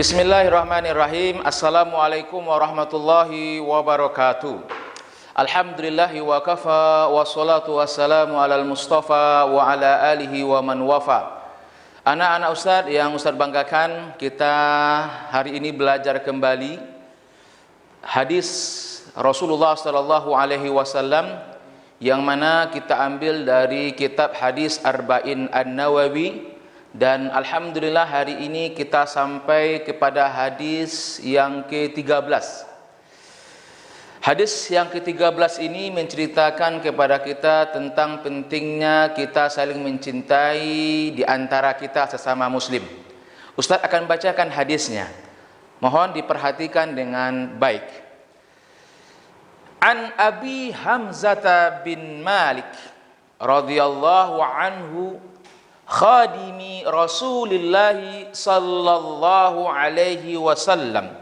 Bismillahirrahmanirrahim. Assalamualaikum warahmatullahi wabarakatuh. Alhamdulillahi wa kafa, wassalatu wassalamu alal mustafa wa ala alihi wa man wafa. Anak-anak Ustadz yang Ustadz banggakan, kita hari ini belajar kembali hadis Rasulullah sallallahu alaihi wasallam yang mana kita ambil dari kitab hadis Arba'in An-Nawawi. Dan alhamdulillah hari ini kita sampai kepada hadis yang ke-13. Hadis yang ke-13 ini menceritakan kepada kita tentang pentingnya kita saling mencintai di antara kita sesama muslim. Ustaz akan bacakan hadisnya. Mohon diperhatikan dengan baik. An Abi Hamzah bin Malik radhiyallahu anhu khadimi Rasulillah sallallahu alaihi wasallam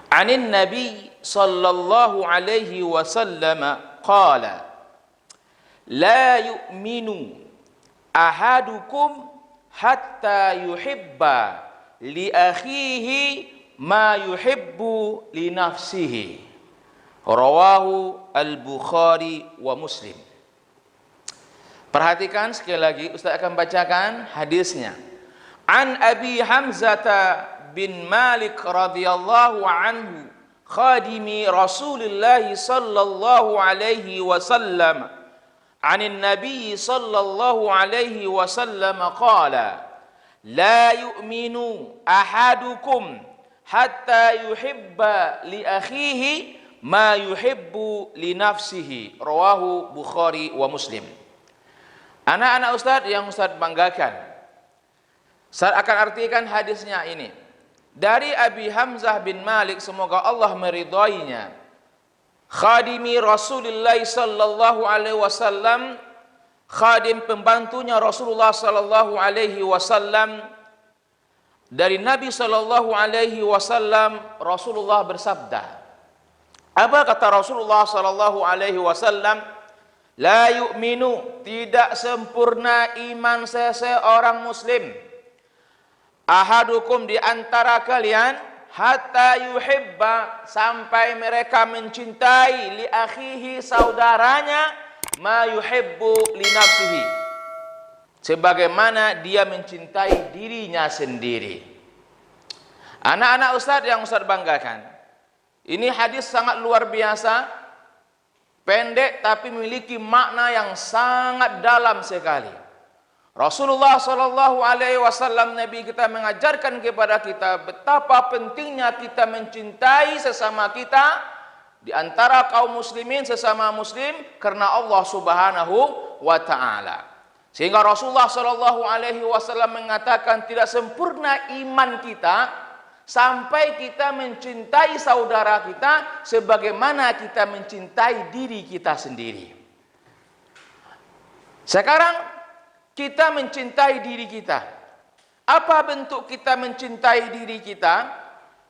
anin Nabi sallallahu alaihi wasallam qala la yu'minu ahadukum hatta yuhibba li akhihi ma yuhibbu li nafsihi. Rawahu al-Bukhari wa Muslim. Perhatikan sekali lagi, Ustaz akan bacakan hadisnya. An Abi Hamzah bin Malik radhiyallahu anhu khadimi Rasulullah sallallahu alaihi wasallam anin Nabi sallallahu alaihi wasallam qala la yu'minu ahadukum hatta yuhibba li akhihi ma yuhibbu li nafsihi. Rawahu Bukhari wa Muslim. Anak-anak Ustadz yang Ustadz banggakan, saya akan artikan hadisnya ini. Dari Abi Hamzah bin Malik, semoga Allah meridainya, khadimi Rasulullah sallallahu alaihi wasallam, khadim pembantunya Rasulullah sallallahu alaihi wasallam. Dari Nabi sallallahu alaihi wasallam, Rasulullah bersabda. Apa kata Rasulullah sallallahu alaihi wasallam? La yu'minu, tidak sempurna iman seseorang muslim, ahadukum, di antara kalian, hatta yuhibba, sampai mereka mencintai, li akhihi, saudaranya, ma yuhibbu li nafsihi, sebagaimana dia mencintai dirinya sendiri. Anak-anak Ustadz yang Ustadz banggakan, ini hadis sangat luar biasa, pendek tapi memiliki makna yang sangat dalam sekali. Rasulullah sallallahu alaihi wasallam, Nabi kita, mengajarkan kepada kita betapa pentingnya kita mencintai sesama kita di antara kaum muslimin, sesama muslim, karena Allah Subhanahu wa taala. Sehingga Rasulullah sallallahu alaihi wasallam mengatakan tidak sempurna iman kita sampai kita mencintai saudara kita sebagaimana kita mencintai diri kita sendiri. Sekarang kita mencintai diri kita. Apa bentuk kita mencintai diri kita?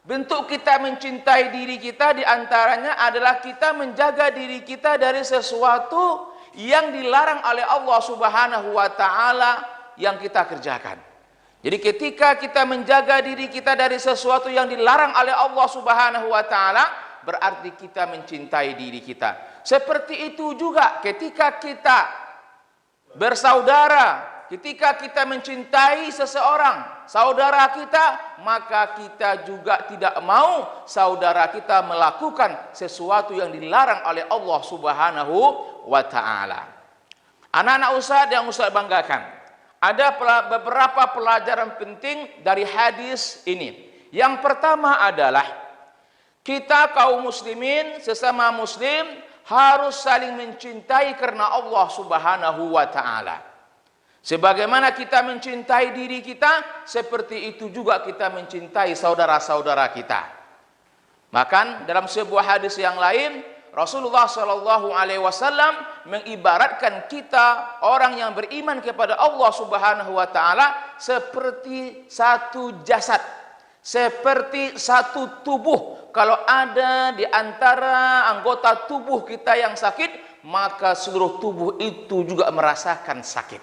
Bentuk kita mencintai diri kita diantaranya adalah kita menjaga diri kita dari sesuatu yang dilarang oleh Allah Subhanahu wa taala yang kita kerjakan. Jadi ketika kita menjaga diri kita dari sesuatu yang dilarang oleh Allah Subhanahu wa taala, berarti kita mencintai diri kita. Seperti itu juga ketika kita bersaudara, ketika kita mencintai seseorang, saudara kita, maka kita juga tidak mau saudara kita melakukan sesuatu yang dilarang oleh Allah Subhanahu wa taala. Anak-anak Ustadz yang Ustadz banggakan, ada beberapa pelajaran penting dari hadis ini. Yang pertama adalah kita kaum muslimin, sesama muslim, harus saling mencintai karena Allah Subhanahu wa taala. Sebagaimana kita mencintai diri kita, seperti itu juga kita mencintai saudara-saudara kita. Maka dalam sebuah hadis yang lain, Rasulullah sallallahu alaihi wasallam mengibaratkan kita orang yang beriman kepada Allah Subhanahu wa taala seperti satu jasad, seperti satu tubuh. Kalau ada di antara anggota tubuh kita yang sakit, maka seluruh tubuh itu juga merasakan sakit.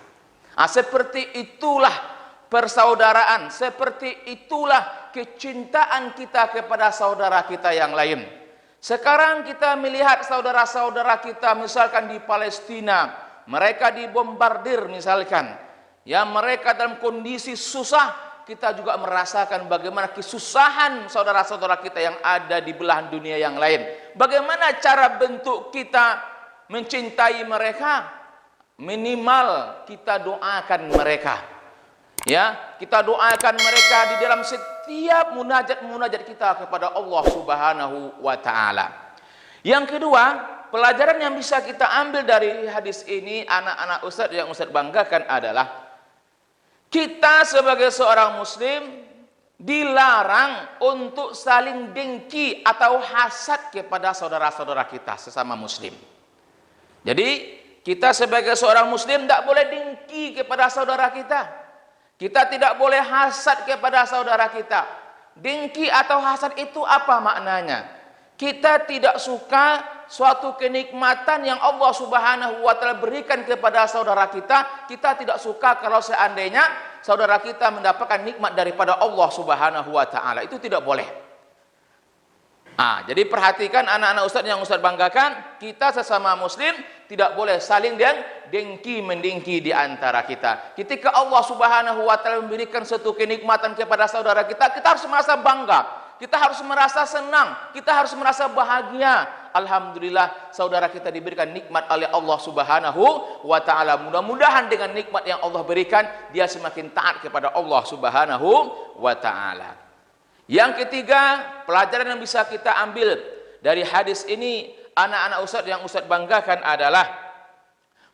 Seperti itulah persaudaraan, seperti itulah kecintaan kita kepada saudara kita yang lain. Sekarang kita melihat saudara-saudara kita misalkan di Palestina, mereka dibombardir misalkan, ya mereka dalam kondisi susah. Kita juga merasakan bagaimana kesusahan saudara-saudara kita yang ada di belahan dunia yang lain. Bagaimana cara bentuk kita mencintai mereka? Minimal kita doakan mereka. Ya, kita doakan mereka di dalam setiap munajat kita kepada Allah Subhanahu wa taala. Yang kedua, pelajaran yang bisa kita ambil dari hadis ini, anak-anak Ustaz yang Ustaz banggakan adalah kita sebagai seorang muslim dilarang untuk saling dengki atau hasad kepada saudara-saudara kita sesama muslim. Jadi kita sebagai seorang muslim tidak boleh dengki kepada saudara kita. Kita tidak boleh hasad kepada saudara kita. Dengki atau hasad itu apa maknanya? Kita tidak suka suatu kenikmatan yang Allah Subhanahu wa taala berikan kepada saudara kita, kita tidak suka kalau seandainya saudara kita mendapatkan nikmat daripada Allah Subhanahu wa taala. Itu tidak boleh. Jadi perhatikan anak-anak Ustaz yang Ustaz banggakan, kita sesama muslim tidak boleh saling dengki mendengki di antara kita. Ketika Allah Subhanahu wa taala memberikan suatu kenikmatan kepada saudara kita, kita harus merasa bangga. Kita harus merasa senang, kita harus merasa bahagia. Alhamdulillah saudara kita diberikan nikmat oleh Allah Subhanahu wa taala. Mudah-mudahan dengan nikmat yang Allah berikan, dia semakin taat kepada Allah Subhanahu wa taala. Yang ketiga, pelajaran yang bisa kita ambil dari hadis ini, anak-anak Ustaz yang Ustaz banggakan adalah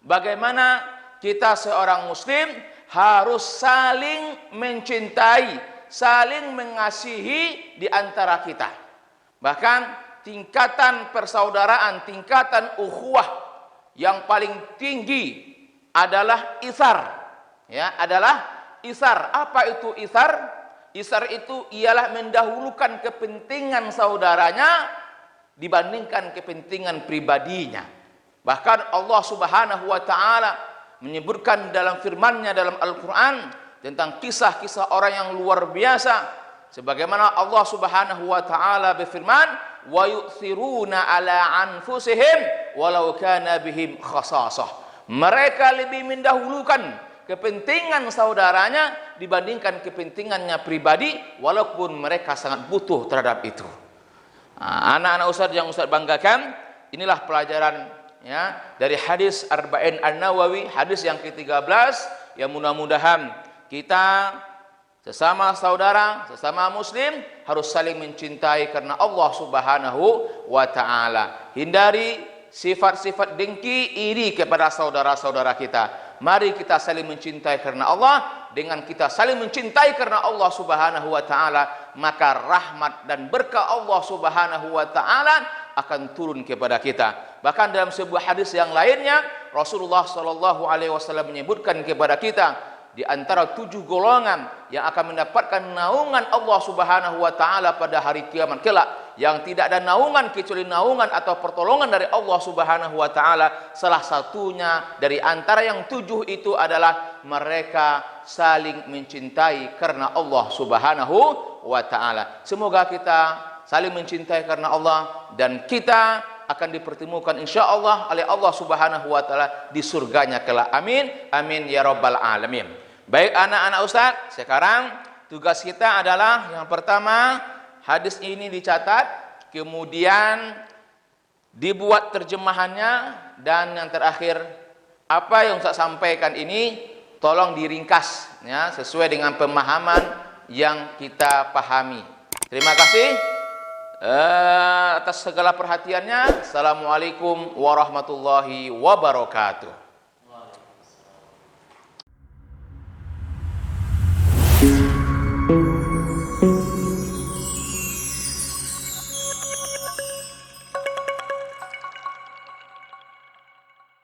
bagaimana kita seorang muslim harus saling mencintai, saling mengasihi di antara kita. Bahkan tingkatan persaudaraan, tingkatan ukhuwah yang paling tinggi adalah isar. Ya, adalah isar. Apa itu isar? Isar itu ialah mendahulukan kepentingan saudaranya dibandingkan kepentingan pribadinya. Bahkan Allah Subhanahu wa taala menyebutkan dalam firman-Nya dalam Al-Qur'an tentang kisah-kisah orang yang luar biasa, sebagaimana Allah Subhanahu wa taala berfirman, wa yu'thiruna ala anfusihim walau kana bihim khasasah. Mereka lebih mendahulukan kepentingan saudaranya dibandingkan kepentingannya pribadi, walaupun mereka sangat butuh terhadap itu. Anak-anak Ustaz yang Ustaz banggakan, inilah pelajaran ya dari hadis Arba'in An-Nawawi, hadis yang ke-13, yang mudah-mudahan kita sesama saudara, sesama muslim harus saling mencintai karena Allah Subhanahu wa taala. Hindari sifat-sifat dengki, iri kepada saudara-saudara kita. Mari kita saling mencintai karena Allah. Dengan kita saling mencintai karena Allah Subhanahu wa taala, maka rahmat dan berkah Allah Subhanahu wa taala akan turun kepada kita. Bahkan dalam sebuah hadis yang lainnya, Rasulullah sallallahu alaihi wasallam menyebutkan kepada kita, di antara 7 golongan yang akan mendapatkan naungan Allah Subhanahu wa taala pada hari kiamat kelak, yang tidak ada naungan kecuali naungan atau pertolongan dari Allah Subhanahu wa taala. Salah satunya dari antara yang 7 itu adalah mereka saling mencintai karena Allah Subhanahu wa taala. Semoga kita saling mencintai karena Allah dan kita akan dipertemukan insyaallah oleh Allah Subhanahu wa taala di surganya kelak. Amin. Amin ya rabbal alamin. Baik anak-anak Ustaz, sekarang tugas kita adalah yang pertama, hadis ini dicatat, kemudian dibuat terjemahannya, dan yang terakhir apa yang Ustaz sampaikan ini tolong diringkas ya sesuai dengan pemahaman yang kita pahami. Terima kasih atas segala perhatiannya. Assalamualaikum warahmatullahi wabarakatuh.